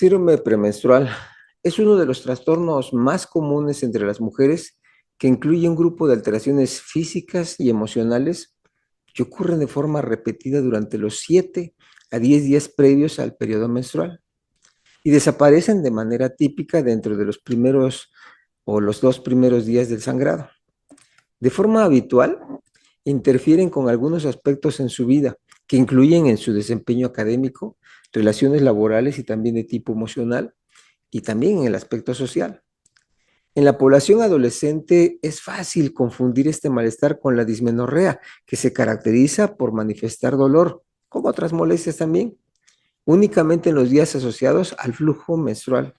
Síndrome premenstrual es uno de los trastornos más comunes entre las mujeres que incluye un grupo de alteraciones físicas y emocionales que ocurren de forma repetida durante los 7 a 10 días previos al periodo menstrual y desaparecen de manera típica dentro de los primeros o los 2 primeros días del sangrado. De forma habitual, interfieren con algunos aspectos en su vida, que incluyen en su desempeño académico, relaciones laborales y también de tipo emocional, y también en el aspecto social. En la población adolescente es fácil confundir este malestar con la dismenorrea, que se caracteriza por manifestar dolor, como otras molestias también, únicamente en los días asociados al flujo menstrual.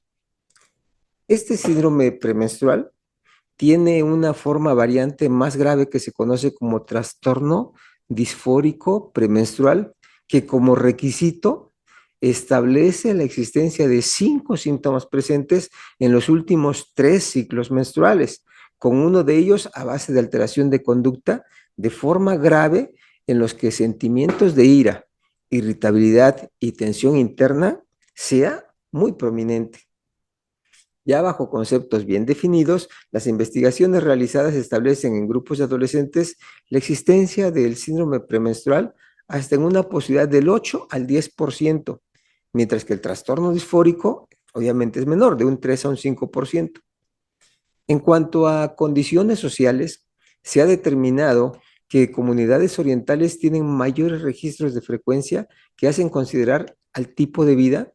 Este síndrome premenstrual tiene una forma variante más grave que se conoce como trastorno disfórico premenstrual, que como requisito establece la existencia de 5 síntomas presentes en los últimos 3 ciclos menstruales, con uno de ellos a base de alteración de conducta de forma grave en los que sentimientos de ira, irritabilidad y tensión interna sea muy prominente. Ya bajo conceptos bien definidos, las investigaciones realizadas establecen en grupos de adolescentes la existencia del síndrome premenstrual hasta en una posibilidad del 8 al 10%, mientras que el trastorno disfórico obviamente es menor, de un 3 a un 5%. En cuanto a condiciones sociales, se ha determinado que comunidades orientales tienen mayores registros de frecuencia que hacen considerar al tipo de vida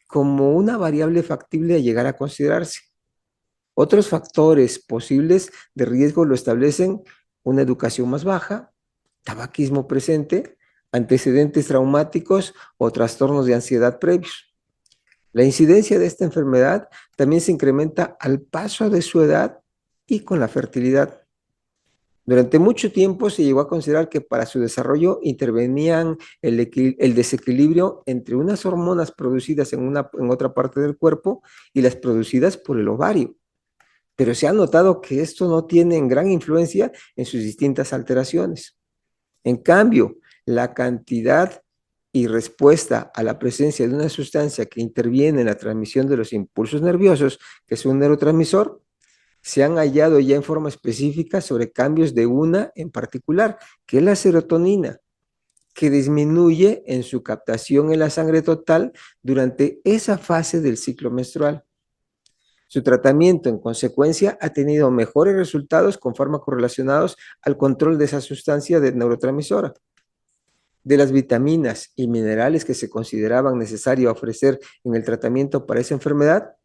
como una variable factible a llegar a considerarse. Otros factores posibles de riesgo lo establecen una educación más baja, tabaquismo presente, antecedentes traumáticos o trastornos de ansiedad previos. La incidencia de esta enfermedad también se incrementa al paso de su edad y con la fertilidad. Durante mucho tiempo se llegó a considerar que para su desarrollo intervenían el desequilibrio entre unas hormonas producidas en otra parte del cuerpo y las producidas por el ovario, pero se ha notado que esto no tiene gran influencia en sus distintas alteraciones. En cambio, la cantidad y respuesta a la presencia de una sustancia que interviene en la transmisión de los impulsos nerviosos, que es un neurotransmisor, se han hallado ya en forma específica sobre cambios de una en particular, que es la serotonina, que disminuye en su captación en la sangre total durante esa fase del ciclo menstrual. Su tratamiento, en consecuencia, ha tenido mejores resultados con fármacos relacionados al control de esa sustancia de neurotransmisora. De las vitaminas y minerales que se consideraban necesarios ofrecer en el tratamiento para esa enfermedad,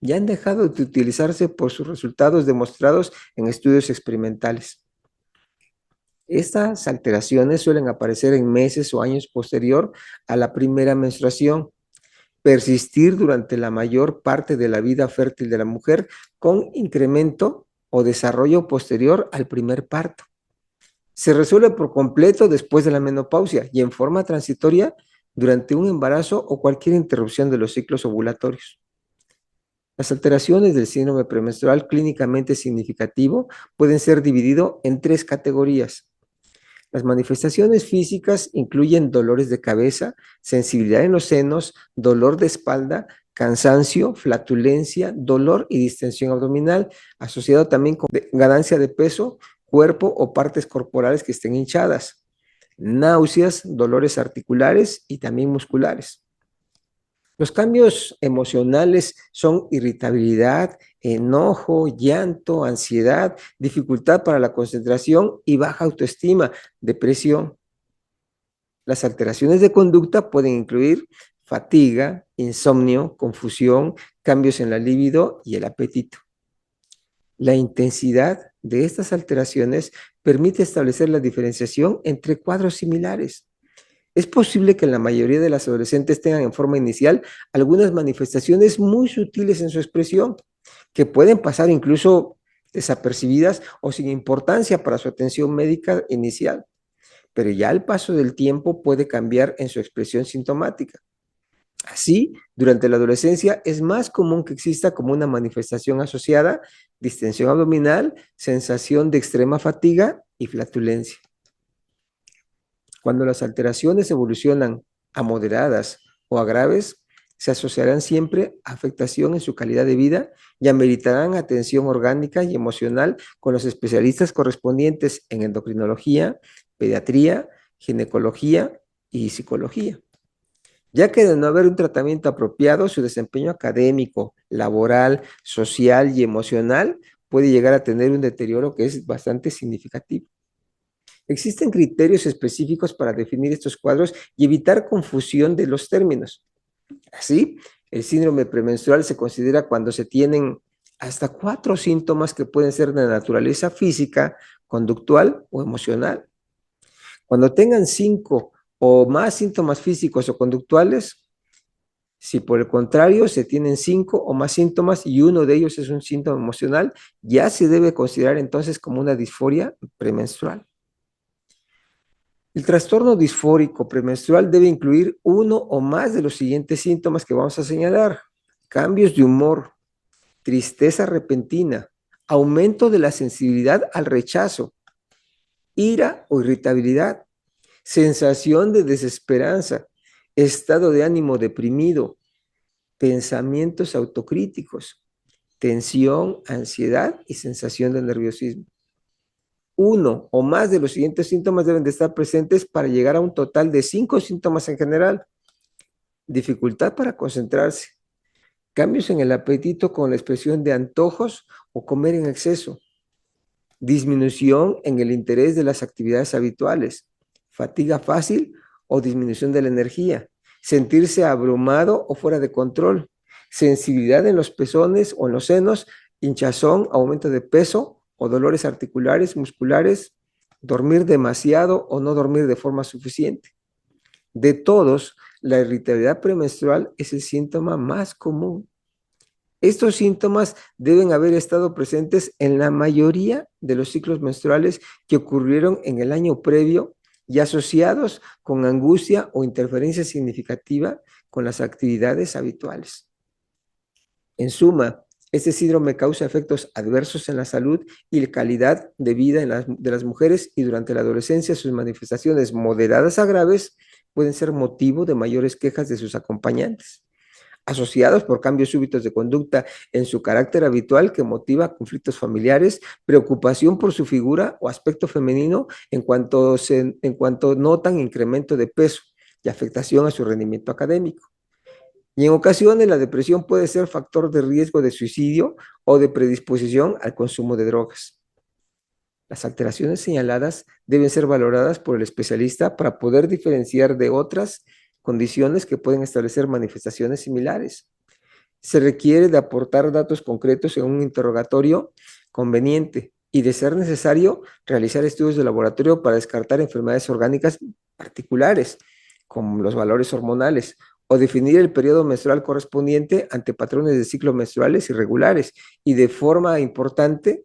ya han dejado de utilizarse por sus resultados demostrados en estudios experimentales. Estas alteraciones suelen aparecer en meses o años posterior a la primera menstruación, persistir durante la mayor parte de la vida fértil de la mujer con incremento o desarrollo posterior al primer parto. Se resuelve por completo después de la menopausia y en forma transitoria durante un embarazo o cualquier interrupción de los ciclos ovulatorios. Las alteraciones del síndrome premenstrual clínicamente significativo pueden ser divididas en 3 categorías. Las manifestaciones físicas incluyen dolores de cabeza, sensibilidad en los senos, dolor de espalda, cansancio, flatulencia, dolor y distensión abdominal, asociado también con ganancia de peso, cuerpo o partes corporales que estén hinchadas, náuseas, dolores articulares y también musculares. Los cambios emocionales son irritabilidad, enojo, llanto, ansiedad, dificultad para la concentración y baja autoestima, depresión. Las alteraciones de conducta pueden incluir fatiga, insomnio, confusión, cambios en la libido y el apetito. La intensidad de estas alteraciones permite establecer la diferenciación entre cuadros similares. Es posible que la mayoría de las adolescentes tengan en forma inicial algunas manifestaciones muy sutiles en su expresión, que pueden pasar incluso desapercibidas o sin importancia para su atención médica inicial, pero ya al paso del tiempo puede cambiar en su expresión sintomática. Así, durante la adolescencia es más común que exista como una manifestación asociada distensión abdominal, sensación de extrema fatiga y flatulencia. Cuando las alteraciones evolucionan a moderadas o a graves, se asociarán siempre a afectación en su calidad de vida y ameritarán atención orgánica y emocional con los especialistas correspondientes en endocrinología, pediatría, ginecología y psicología, ya que de no haber un tratamiento apropiado, su desempeño académico, laboral, social y emocional puede llegar a tener un deterioro que es bastante significativo. Existen criterios específicos para definir estos cuadros y evitar confusión de los términos. Así, el síndrome premenstrual se considera cuando se tienen hasta 4 síntomas que pueden ser de naturaleza física, conductual o emocional. Cuando tengan 5 o más síntomas físicos o conductuales, si por el contrario se tienen 5 o más síntomas y uno de ellos es un síntoma emocional, ya se debe considerar entonces como una disforia premenstrual. El trastorno disfórico premenstrual debe incluir uno o más de los siguientes síntomas que vamos a señalar: cambios de humor, tristeza repentina, aumento de la sensibilidad al rechazo, ira o irritabilidad, sensación de desesperanza, estado de ánimo deprimido, pensamientos autocríticos, tensión, ansiedad y sensación de nerviosismo. Uno o más de los siguientes síntomas deben de estar presentes para llegar a un total de 5 síntomas en general: dificultad para concentrarse, cambios en el apetito con la expresión de antojos o comer en exceso, disminución en el interés de las actividades habituales, fatiga fácil o disminución de la energía, sentirse abrumado o fuera de control, sensibilidad en los pezones o en los senos, hinchazón, aumento de peso o dolores articulares, musculares, dormir demasiado o no dormir de forma suficiente. De todos, la irritabilidad premenstrual es el síntoma más común. Estos síntomas deben haber estado presentes en la mayoría de los ciclos menstruales que ocurrieron en el año previo y asociados con angustia o interferencia significativa con las actividades habituales. En suma, este síndrome causa efectos adversos en la salud y la calidad de vida de las mujeres, y durante la adolescencia sus manifestaciones moderadas a graves pueden ser motivo de mayores quejas de sus acompañantes, asociados por cambios súbitos de conducta en su carácter habitual que motiva conflictos familiares, preocupación por su figura o aspecto femenino en cuanto notan incremento de peso y afectación a su rendimiento académico. Y en ocasiones la depresión puede ser factor de riesgo de suicidio o de predisposición al consumo de drogas. Las alteraciones señaladas deben ser valoradas por el especialista para poder diferenciar de otras condiciones que pueden establecer manifestaciones similares. Se requiere de aportar datos concretos en un interrogatorio conveniente y, de ser necesario, realizar estudios de laboratorio para descartar enfermedades orgánicas particulares, como los valores hormonales, o definir el periodo menstrual correspondiente ante patrones de ciclos menstruales irregulares. Y, de forma importante,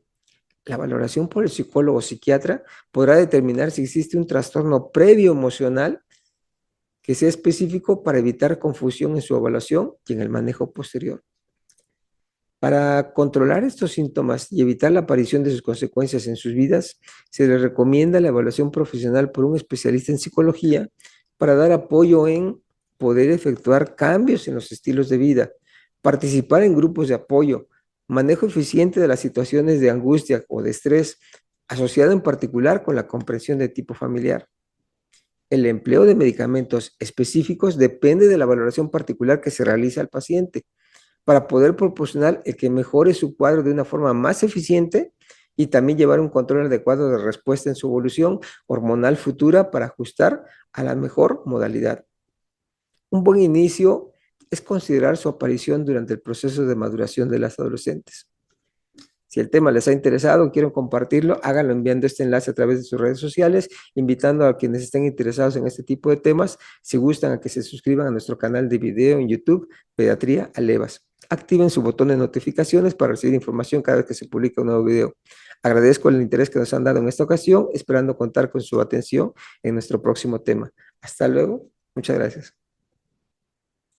la valoración por el psicólogo o psiquiatra podrá determinar si existe un trastorno previo emocional que sea específico para evitar confusión en su evaluación y en el manejo posterior. Para controlar estos síntomas y evitar la aparición de sus consecuencias en sus vidas, se les recomienda la evaluación profesional por un especialista en psicología para dar apoyo en poder efectuar cambios en los estilos de vida, participar en grupos de apoyo, manejo eficiente de las situaciones de angustia o de estrés, asociado en particular con la comprensión de tipo familiar. El empleo de medicamentos específicos depende de la valoración particular que se realiza al paciente, para poder proporcionar el que mejore su cuadro de una forma más eficiente y también llevar un control adecuado de respuesta en su evolución hormonal futura para ajustar a la mejor modalidad. Un buen inicio es considerar su aparición durante el proceso de maduración de las adolescentes. Si el tema les ha interesado, quieren compartirlo, háganlo enviando este enlace a través de sus redes sociales, invitando a quienes estén interesados en este tipo de temas, si gustan, a que se suscriban a nuestro canal de video en YouTube, Pediatría Alevas. Activen su botón de notificaciones para recibir información cada vez que se publica un nuevo video. Agradezco el interés que nos han dado en esta ocasión, esperando contar con su atención en nuestro próximo tema. Hasta luego. Muchas gracias.